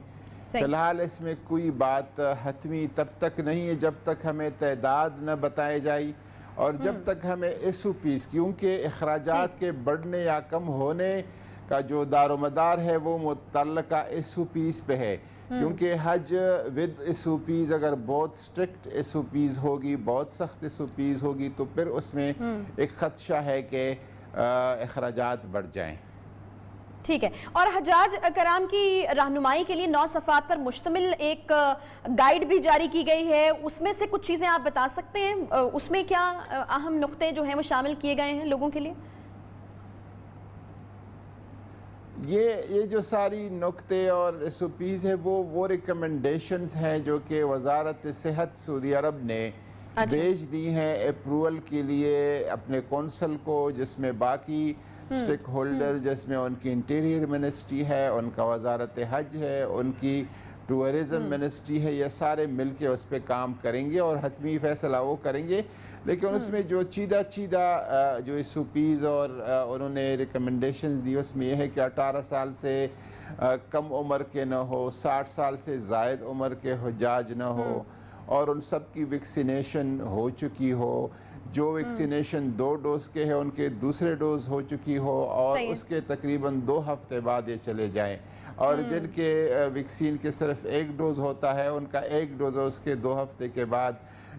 فی الحال اس میں کوئی بات حتمی تب تک نہیں ہے جب تک ہمیں تعداد نہ بتائے جائے، اور جب تک ہمیں SOPs، کیونکہ اخراجات کے بڑھنے یا کم ہونے کا جو دار و مدار ہے وہ متعلقہ SOPs پہ ہے، کیونکہ حج ود SOPs اگر بہت سٹرکٹ SOPs ہوگی، بہت سخت SOPs ہوگی تو پھر اس میں ایک خدشہ ہے کہ اخراجات بڑھ جائیں۔ ٹھیک ہے، اور حجاج کرام کی رہنمائی کے لیے 9 صفحات پر مشتمل ایک گائیڈ بھی جاری کی گئی ہے، اس میں سے کچھ چیزیں آپ بتا سکتے ہیں؟ اس میں کیا اہم نقطے جو ہیں وہ شامل کیے گئے ہیں لوگوں کے لیے؟ یہ جو ساری نقطے اور SOPs ہیں وہ ریکمنڈیشنز ہیں جو کہ وزارت صحت سعودی عرب نے بھیج دی ہیں اپروول کے لیے اپنے کونسل کو، جس میں باقی سٹیک ہولڈر، جس میں ان کی انٹیریئر منسٹری ہے، ان کا وزارت حج ہے، ان کی ٹورزم منسٹری ہے، یہ سارے مل کے اس پہ کام کریں گے اور حتمی فیصلہ وہ کریں گے۔ لیکن اس میں جو چیدہ جو SOPs اور انہوں نے ریکمنڈیشنز دی اس میں یہ ہے کہ 18 سال سے کم عمر کے نہ ہو، 60 سال سے زائد عمر کے حجاج نہ ہو، اور ان سب کی ویکسینیشن ہو چکی ہو، جو ویکسینیشن 2 ڈوز کے ہیں ان کے دوسرے ڈوز ہو چکی ہو، اور اس کے تقریباً 2 ہفتے بعد یہ چلے جائیں۔ اور جن کے ویکسین کے صرف 1 ڈوز ہوتا ہے ان کا 1 ڈوز اس کے 2 ہفتے کے بعد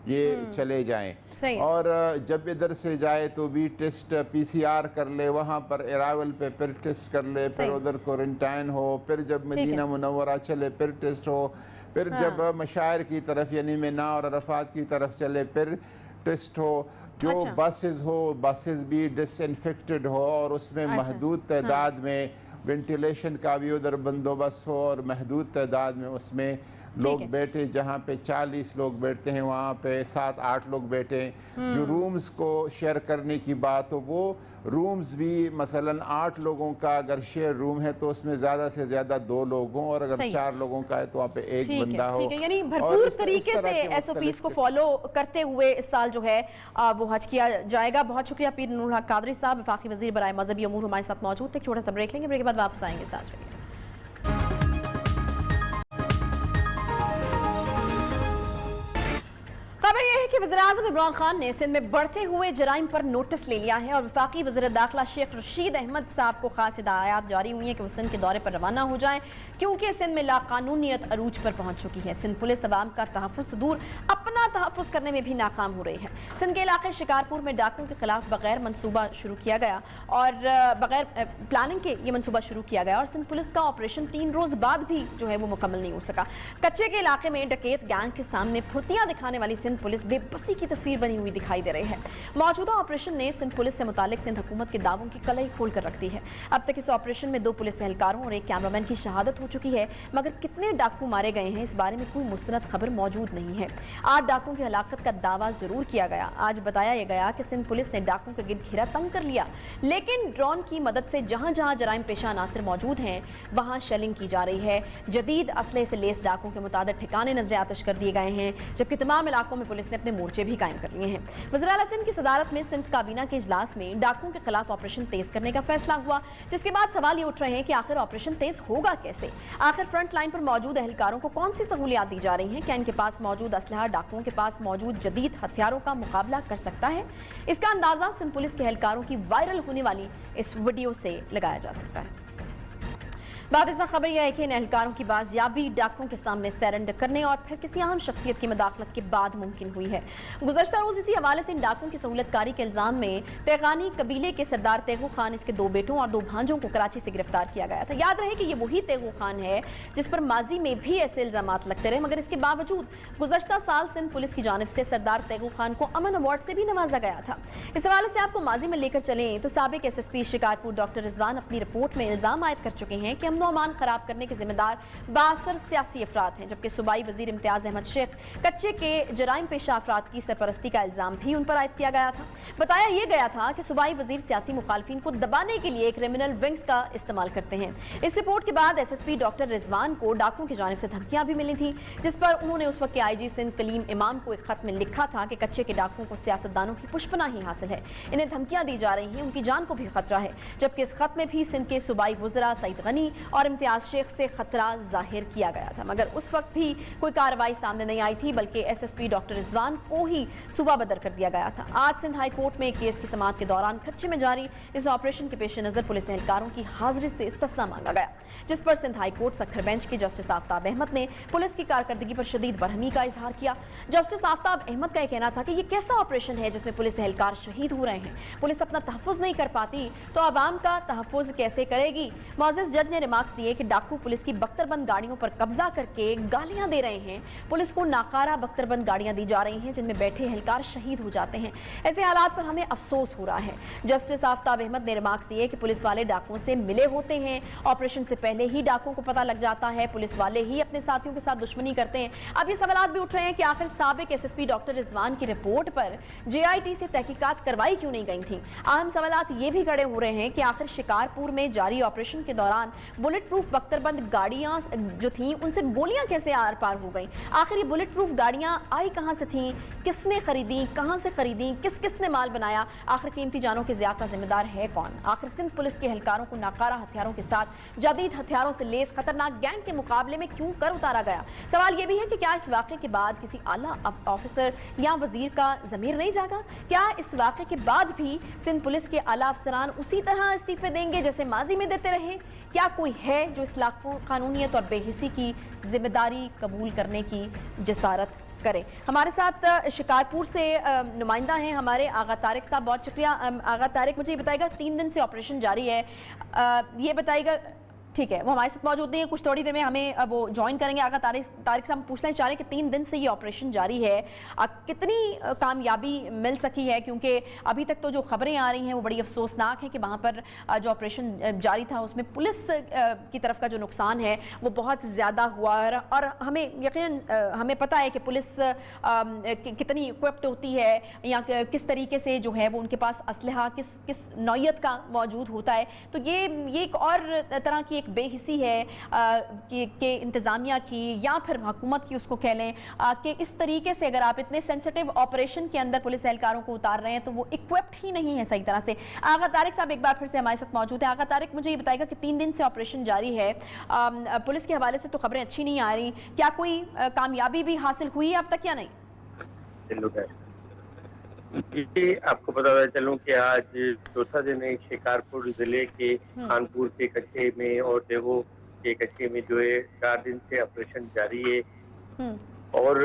یہ چلے جائیں. اور جب ادھر سے جائے تو بھی ٹیسٹ PCR کر لے, وہاں پر ارائیول پہ پھر ٹیسٹ کر لے, پھر ادھر کوارنٹائن ہو, پھر جب مدینہ منورہ چلے پھر ٹیسٹ ہو, پھر جب مشاعر کی طرف یعنی مینا اور عرفات کی طرف چلے پھر ٹیسٹ ہو. جو بسز ہو بسز بھی ڈس انفیکٹڈ ہو اور اس میں محدود تعداد میں وینٹیلیشن کا بھی ادھر بندوبست ہو اور محدود تعداد میں اس میں لوگ بیٹھے, جہاں پہ 40 لوگ بیٹھتے ہیں وہاں پہ 7-8 لوگ بیٹھے. جو رومز کو شیئر کرنے کی بات ہو وہ رومز بھی مثلاً 8 لوگوں کا اگر شیئر روم ہے تو اس میں زیادہ سے زیادہ 2 لوگ ہوں, اور اگر 4 لوگوں کا ہے تو وہاں پہ 1 بندہ ہو. یعنی بھرپور طریقے سے SOPs کو فالو کرتے ہوئے اس سال جو ہے وہ حج کیا جائے گا. بہت شکریہ پیر نور الحق قادری صاحب, وفاقی وزیر برائے مذہبی امور ہمارے ساتھ موجود تھے. چھوٹا سا بریک لیں گے, بریک کے بعد واپس آئیں گے. ساتھ رہیے. خبر یہ ہے کہ وزیراعظم عمران خان نے سندھ میں بڑھتے ہوئے جرائم پر نوٹس لے لیا ہے اور وفاقی وزیر داخلہ شیخ رشید احمد صاحب کو خاص ہدایات جاری ہوئی ہیں کہ وہ سندھ کے دورے پر روانہ ہو جائیں, کیونکہ سندھ میں لاقانونیت عروج پر پہنچ چکی ہے. سندھ پولیس عوام کا تحفظ تو دور اپنا تحفظ کرنے میں بھی ناکام ہو رہی ہے. سندھ کے علاقے شکارپور میں ڈاکوں کے خلاف بغیر منصوبہ شروع کیا گیا اور بغیر پلاننگ کے یہ منصوبہ شروع کیا گیا اور سندھ پولیس کا آپریشن 3 روز بعد بھی جو ہے وہ مکمل نہیں ہو سکا. کچے کے علاقے میں ڈکیت گینگ کے سامنے پھرتیاں دکھانے والی سندھ پولیس بے بسی کی تصویر بنی ہوئی دکھائی دے رہی ہے. موجودہ آپریشن نے سندھ پولیس سے متعلق سندھ حکومت کے دعووں کی کلائی کھول کر رکھ دی ہے. اب تک اس آپریشن میں 2 پولیس اہلکاروں اور 1 کیمرامین کی شہادت ہو چکی ہے, مگر کتنے ڈاکو مارے گئے ہیں اس بارے میں کوئی مستند خبر موجود نہیں ہے. 8 ڈاکوں کی ہلاکت کا دعویٰ ضرور کیا گیا. آج بتایا یہ گیا کہ سندھ پولیس نے ڈاکوں کے گرد گھیرا تنگ کر لیا, لیکن ڈرون کی مدد سے جہاں جہاں جرائم پیشہ عناصر موجود ہیں وہاں شیلنگ کی جا رہی ہے. جدید اسلحے سے لیس ڈاکوں کے متعدد ٹھکانے نظر آتش کر دیے گئے ہیں, جبکہ تمام علاقوں میں پولیس نے اپنے مورچے بھی قائم کر لیے ہیں. وزیر اعلیٰ سندھ کی صدارت میں سندھ کابینہ کے اجلاس میں ڈاکوں کے خلاف آپریشن تیز کرنے کا فیصلہ ہوا, جس کے بعد سوال یہ اٹھ رہے ہیں کہ آخر آپریشن تیز ہوگا کیسے. آخر فرنٹ لائن پر موجود اہلکاروں کو کون سی سہولیات دی جا رہی ہیں؟ کیا ان کے پاس موجود اسلحہ ڈاکوؤں کے پاس موجود جدید ہتھیاروں کا مقابلہ کر سکتا ہے؟ اس کا اندازہ سندھ پولیس کے اہلکاروں کی وائرل ہونے والی اس ویڈیو سے لگایا جا سکتا ہے. بعد اس خبر یہ ہے کہ ان اہلکاروں کی بازیابی ڈاکوں کے سامنے سرنڈر کرنے اور پھر کسی اہم شخصیت کی مداخلت کے بعد ممکن ہوئی ہے. گزشتہ روز اسی حوالے سے ان ڈاکوں کی سہولت کاری کے الزام میں تیغانی قبیلے کے سردار تیغو خان, اس کے 2 بیٹوں اور 2 بھانجوں کو کراچی سے گرفتار کیا گیا تھا. یاد رہے کہ یہ وہی تیغو خان ہے جس پر ماضی میں بھی ایسے الزامات لگتے رہے, مگر اس کے باوجود گزشتہ سال سندھ پولیس کی جانب سے سردار تیغو خان کو امن ایوارڈ سے بھی نوازا گیا تھا. اس حوالے سے آپ کو ماضی میں لے کر چلیں تو سابق SSP شکارپور ڈاکٹر رضوان اپنی رپورٹ میں الزام عائد کر چکے ہیں کہ امن و امان خراب کے ذمہ دار 62 سیاسی افراد ہیں, جبکہ صوبائی وزیر امتیاز احمد شیخ کچے کے جرائم پیشہ افراد کی سرپرستی کا الزام بھی ان پر عائد کیا گیا تھا. بتایا یہ گیا تھا کہ صوبائی وزیر سیاسی مخالفین کو دبانے کے لیے کرمنل ونگز کا استعمال کرتے ہیں. اس رپورٹ کے بعد SSP ڈاکٹر رضوان کو ڈاکوں کی جانب سے دھمکیاں بھی ملی تھیں, جس پر انہوں نے اس وقت کے IG سندھ کلیم امام کو ایک خط میں لکھا تھا کہ کچے کے ڈاکوں کو سیاستدانوں کی پشپناہی حاصل ہے, انہیں دھمکیاں دی جا رہی ہیں, ان کی جان کو بھی خطرہ ہے. جبکہ اس خط میں بھی سندھ کے صوبائی وزراء سعید غنی اور امتیاز شیخ سے خطرہ ظاہر کیا گیا تھا, مگر اس وقت بھی کوئی کارروائی سامنے نہیں آئی تھی, بلکہ SSP ڈاکٹر رضوان کو ہی صوبہ بدر کر دیا گیا تھا. آج سندھ ہائی کورٹ میں کیس کی سماعت کے دوران کچے میں جاری اس آپریشن کے پیش نظر پولیس اہلکاروں کی حاضری سے استثنا مانگا گیا, جس پر Sindh high court Sukkur bench کے جسٹس آفتاب احمد نے پولیس کی کارکردگی پر شدید برہمی کا اظہار کیا. جسٹس آفتاب احمد کا یہ کہنا تھا کہ یہ کیسا آپریشن ہے جس میں پولیس اہلکار شہید ہو رہے ہیں, پولیس اپنا تحفظ نہیں کر پاتی تو عوام کا تحفظ کیسے کرے گی. معزز جج نے ریمارکس دیے کہ ڈاکو پولیس کی بختر بند گاڑیوں پر قبضہ کر کے گالیاں دے رہے ہیں, پولیس کو ناکارہ بختر بند گاڑیاں دی جا رہی ہیں جن میں بیٹھے اہلکار شہید ہو جاتے ہیں. ایسے حالات پر ہمیں افسوس ہو رہا ہے. جسٹس آفتاب احمد نے ریمارکس دیے کہ پولیس والے ڈاکوؤں سے ملے ہوتے ہیں, آپریشن سے پہلے ہی ڈاکوؤں کو پتہ لگ جاتا ہے, پولیس والے ہی اپنے ساتھیوں کے ساتھ دشمنی کرتے ہیں. اب یہ سوالات بھی اٹھ رہے ہیں کہ آخر سابق SSP ڈاکٹر رضوان کی رپورٹ پر JIT سے تحقیقات کروائی کیوں نہیں گئی تھیں. اہم سوالات یہ بھی کھڑے ہو رہے ہیں کہ آخر شکارپور میں جاری آپریشن کے دوران بلٹ پروف بختر بند گاڑیاں جو تھیں ان سے گولیاں کیسے آر پار ہو گئیں. آخر یہ بلٹ پروف گاڑیاں آئی کہاں سے تھیں, کس نے خریدیں, کہاں سے خریدیں, کس کس نے مال بنایا, آخر قیمتی جانوں کے ضیاع کا ذمہ دار ہے کون. آخر سندھ پولیس کے اہلکاروں کو ناکارہ ہتھیاروں کے ساتھ جدید ہتھیاروں سے لیس خطرناک گینگ کے مقابلے میں کیوں کر اتارا گیا. سوال یہ بھی ہے کہ کیا اس واقعے کے بعد کسی اعلیٰ آفیسر یا وزیر کا ضمیر نہیں جاگا؟ کیا اس واقعے کے بعد بھی سندھ پولیس کے اعلیٰ افسران اسی طرح استعفے دیں گے جیسے ماضی میں دیتے رہے؟ کیا کوئی है जो इस लाक़ानूनियत और बेहिसी की जिम्मेदारी कबूल करने की जसारत करे। हमारे साथ शिकारपुर से नुमाइंदा हैं हमारे आगा तारिक साहब, बहुत शुक्रिया। आगा तारिक, मुझे ये बताइएगा 3 दिन से ऑपरेशन जारी है, ये बताइएगा, ठीक है, वो हमारे साथ मौजूद नहीं है, कुछ थोड़ी देर में हमें वो ज्वाइन करेंगे। आगा तारिक साहब पूछना चाह रहे हैं कि 3 दिन से ये ऑपरेशन जारी है, कितनी कामयाबी मिल सकी है? क्योंकि अभी तक तो जो खबरें आ रही हैं वो बड़ी अफसोसनाक है कि वहाँ पर जो ऑपरेशन जारी था उसमें पुलिस की तरफ का जो नुकसान है वो बहुत ज़्यादा हुआ है, और हमें यकीन हमें पता है कि पुलिस कितनी इक्विप्ड होती है या किस तरीके से जो है वो उनके पास असलहा किस नौयत का मौजूद होता है। तो ये एक और तरह की बेहिसी है कि इंतजामिया की या फिर हुकूमत की, उसको कह लें, कि इस तरीके से अगर आप इतने सेंसिटिव ऑपरेशन के अंदर पुलिस एहलकारों को उतार रहे हैं तो वो इक्विप्ड ही नहीं है सही तरह से। आगा तारिक साहब एक बार फिर से हमारे साथ मौजूद है। आगा तारिक, मुझे ये बताएगा कि 3 दिन से ऑपरेशन जारी है, पुलिस के हवाले से तो खबरें अच्छी नहीं आ रही, क्या कोई कामयाबी भी हासिल हुई है अब तक या नहीं? जी, आपको बताता चलूं कि आज चौथा दिन है शिकारपुर जिले के खानपुर के कच्चे में और देवो के कच्चे में जो है 4 दिन से ऑपरेशन जारी है। और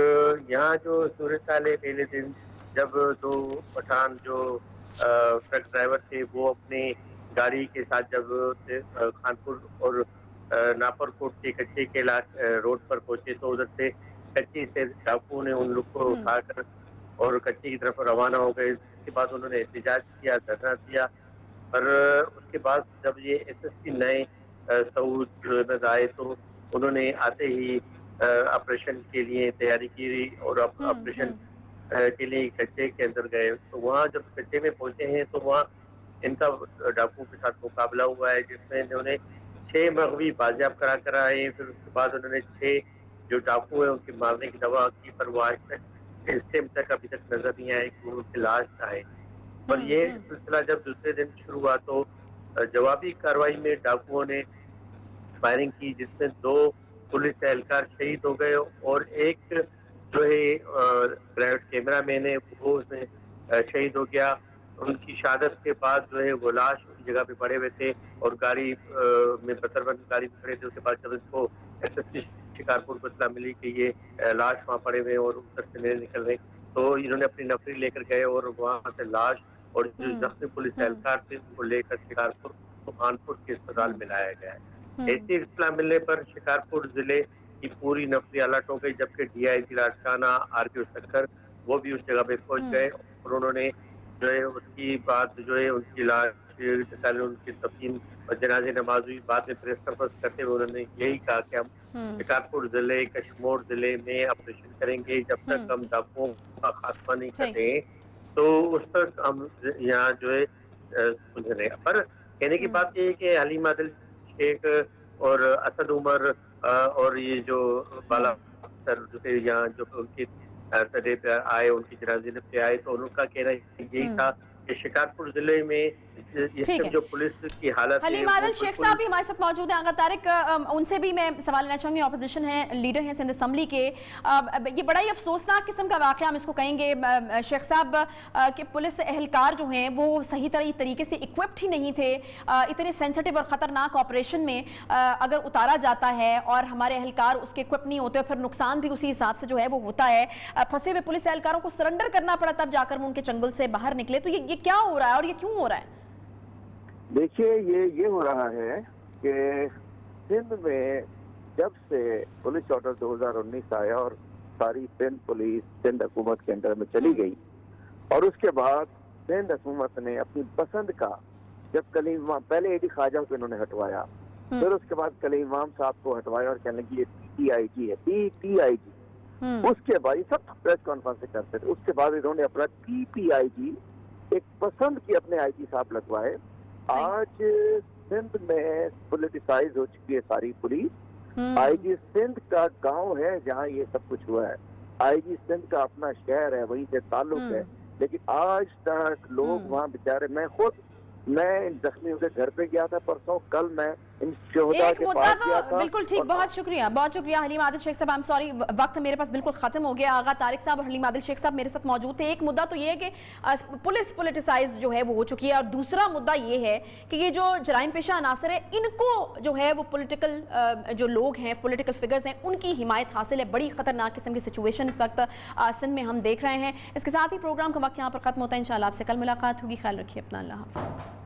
यहाँ जो सूरत हाल है, पहले दिन जब 2 पठान जो ट्रक ड्राइवर थे वो अपने गाड़ी के साथ जब खानपुर और नापरकोट के कच्चे के रोड पर पहुंचे तो उधर से कच्चे से डाकुओं ने उन लोग को उठाकर और कच्चे की तरफ रवाना हो गए। उसके बाद उन्होंने एहतजाज किया, धरना दिया, पर उसके बाद जब ये SSP नए सऊद आए तो उन्होंने आते ही ऑपरेशन के लिए तैयारी की और ऑपरेशन के लिए कच्चे के अंदर गए। तो वहाँ जब कच्चे में पहुंचे हैं तो वहाँ इनका डाकुओं के साथ मुकाबला हुआ है, जिसमें इन्होंने 6 मगवी बाजियाब करा कर आए। फिर उसके बाद उन्होंने 6 जो डाकू है उनकी मारने की दवा की, पर वो आज तक इस टाइम तक अभी तक नजर नहीं आए कि उनकी लाश आए। पर ये सिलसिला जब दूसरे दिन शुरू हुआ तो जवाबी कार्रवाई में डाकुओं ने फायरिंग की, जिसमें 2 पुलिस एहलकार शहीद हो गए और एक जो है प्राइवेट कैमरा मैन है वो उसमें शहीद हो गया। उनकी शहादत के बाद जो है वो लाश उसी जगह पे पड़े हुए थे और गाड़ी में बतरबंद गाड़ी में खड़े थे। उसके बाद जब इसको SSP शिकारपुर को इत्तला मिली कि ये लाश वहाँ पड़े हुए और उधर से नहीं निकल रहे, तो इन्होंने अपनी नफरी लेकर गए और वहाँ से लाश और जो जख्मी पुलिस एहलकार थे उनको लेकर शिकारपुर को खानपुर के अस्पताल में लाया गया है। ऐसी इत्तला मिलने पर शिकारपुर जिले की पूरी नफरी अलर्ट हो गई, जबकि DIG लाड़काना RPO सक्कर वो भी उस जगह पे पहुंच गए और उन्होंने जो है उसकी बात जो है उनकी लाश उनकी तफसीन और जनाजे नमाज हुई। बाद में प्रेस कॉन्फ्रेंस करते हुए उन्होंने यही कहा कि हम शिकारपुर जिले कश्मीर जिले में ऑपरेशन करेंगे जब तक हम डाकुओं का खात्मा नहीं करते तो उस तक हम यहाँ जो है सुन रहे। पर कहने की बात ये है कि हलीम आदिल शेख और असद उमर और ये जो बाला सर जो यहाँ जो उनकी सदे पे आए, उनकी जनाजे पे आए, तो उनका कहना यही था कि शिकारपुर जिले में जो पुलिस की हालत हलीम आदिल शेख साहब भी हमारे साथ मौजूद हैं। आगा तारिक, उनसे भी मैं सवाल लेना चाहूंगी, ऑपोजिशन है, लीडर हैं सिंध असम्बली के। ये बड़ा ही अफसोसनाक किस्म का वाक़या हम इसको कहेंगे शेख साहब कि पुलिस एहलकार जो हैं वो सही तरीके से इक्विप्ड ही नहीं थे। इतने सेंसिटिव और ख़तरनाक ऑपरेशन में अगर उतारा जाता है और हमारे एहलकार उसके इक्विप नहीं होते, फिर नुकसान भी उसी हिसाब से जो है वो होता है। फंसे हुए पुलिस एहलकारों को सरेंडर करना पड़ा तब जाकर वो उनके चंगुल से बाहर निकले। तो ये क्या हो रहा है और ये क्यों हो रहा है? देखिए, ये हो रहा है कि सिंध में जब से पुलिस ऑर्डर 2019 आया और सारी सिंध पुलिस सिंध हुकूमत के अंदर में चली गई और उसके बाद सिंध हुकूमत ने अपनी पसंद का, जब कलीम पहले AD ख्वाजा को इन्होंने हटवाया, फिर उसके बाद कलीम इमाम साहब को हटवाया और कहने लगी ये PTIG है, PTIG। उसके बाद ये सब प्रेस कॉन्फ्रेंस करते थे। उसके बाद इन्होंने अपना PPIG एक पसंद की अपने IG साहब लगवाए। आज सिंध में पॉलिटिसाइज हो चुकी है सारी पुलिस। IG सिंध का गांव है जहां ये सब कुछ हुआ है। IG सिंध का अपना शहर है, वहीं से ताल्लुक है, लेकिन आज तक लोग वहां बेचारे, मैं खुद इन जख्मियों के घर पे गया था परसों, कल मैं इन शोहदा एक के मुद्दा पास गया तो था। बिल्कुल ठीक, और बहुत शुक्रिया हलीम आदिल शेख साहब। आई एम सॉरी, वक्त मेरे पास बिल्कुल खत्म हो गया। आगा तारिक साहब और हलीम आदिल शेख साहब मेरे साथ मौजूद थे। एक मुद्दा तो ये है कि पुलिस पोलिटिसाइज जो है वो हो चुकी है, और दूसरा मुद्दा ये है कि ये जो जराइम पेशा अनासर है इनको जो है वो पॉलिटिकल जो लोग हैं, पॉलिटिकल फिगर्स हैं, उनकी हिमायत हासिल है। बड़ी खतरनाक किस्म की सिचुएशन इस वक्त सिंध में हम देख रहे हैं। इसके साथ ही प्रोग्राम का वक्त यहाँ पर खत्म होता है। इंशाल्लाह आपसे कल मुलाकात होगी। ख्याल रखिए अपना, अल्लाह हाफिज़।